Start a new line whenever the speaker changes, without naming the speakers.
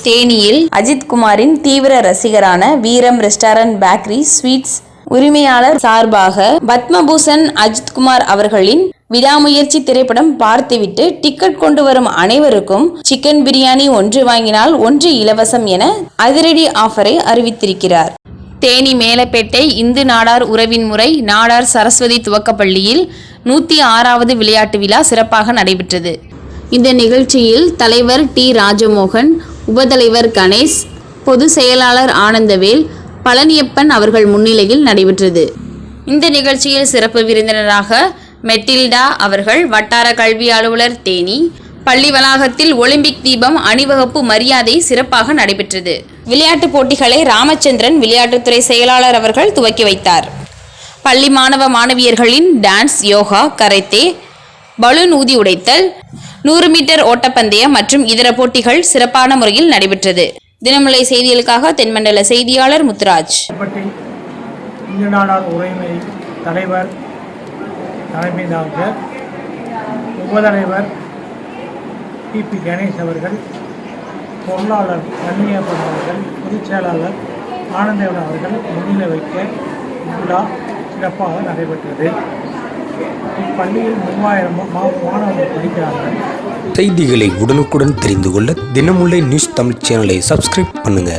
தேனியில் அஜித் குமாரின் தீவிர ரசிகரான வீரம் ரெஸ்டாரண்ட் பேக்கரி ஸ்வீட்ஸ் உரிமையாளர் சார்பாக பத்மபூஷன் அஜித்குமார் அவர்களின் விடாமுயற்சி திரைப்படம் பார்த்துவிட்டு டிக்கெட் கொண்டு வரும் அனைவருக்கும் சிக்கன் பிரியாணி ஒன்று வாங்கினால் ஒன்று இலவசம் என அதிரடி ஆஃபரை அறிவித்திருக்கிறார். தேனி மேலப்பேட்டை இந்து நாடார் உறவின் முறை நாடார் சரஸ்வதி துவக்கப்பள்ளியில் 106வது விளையாட்டு விழா சிறப்பாக நடைபெற்றது. இந்த நிகழ்ச்சியில் தலைவர் டி. ராஜமோகன், உபதலைவர் கணேஷ், பொதுச் செயலாளர் ஆனந்தவேல், பழனியப்பன் அவர்கள் முன்னிலையில் நடைபெற்றது. இந்த நிகழ்ச்சியில் சிறப்பு விருந்தினராக மெட்டில்டா அவர்கள், வட்டார கல்வி அலுவலர் தேனி, பள்ளி வளாகத்தில் ஒலிம்பிக் தீபம் அணிவகுப்பு மரியாதை சிறப்பாக நடைபெற்றது. விளையாட்டுப் போட்டிகளை ராமச்சந்திரன் விளையாட்டுத்துறை செயலாளர் அவர்கள் துவக்கி வைத்தார். பள்ளி மாணவ மாணவியர்களின் டான்ஸ், யோகா, கராத்தே, பலூன் ஊதி உடைத்தல், 100 மீட்டர் ஓட்டப்பந்தயம் மற்றும் இதர போட்டிகள் சிறப்பான முறையில் நடைபெற்றது. தினமலை செய்திகளுக்காக தென்மண்டல செய்தியாளர் முத்துராஜ்.
இந்து நாடார் உரிமை தலைவர் தலைமையாக உபதலைவர் டி. கணேஷ் அவர்கள், பொருளாளர் பழனியப்பன் அவர்கள், பொதுச் செயலாளர் ஆனந்தவன் அவர்கள் முன்னிலை வைக்க விழா சிறப்பாக நடைபெற்றது. இப்பள்ளியில் 3000 மாணவர்கள் படிக்கிறார்கள்.
செய்திகளை உடனுக்குடன் தெரிந்து கொள்ள தினமுல்லை நியூஸ் தமிழ் சேனலை சப்ஸ்கிரைப் பண்ணுங்க.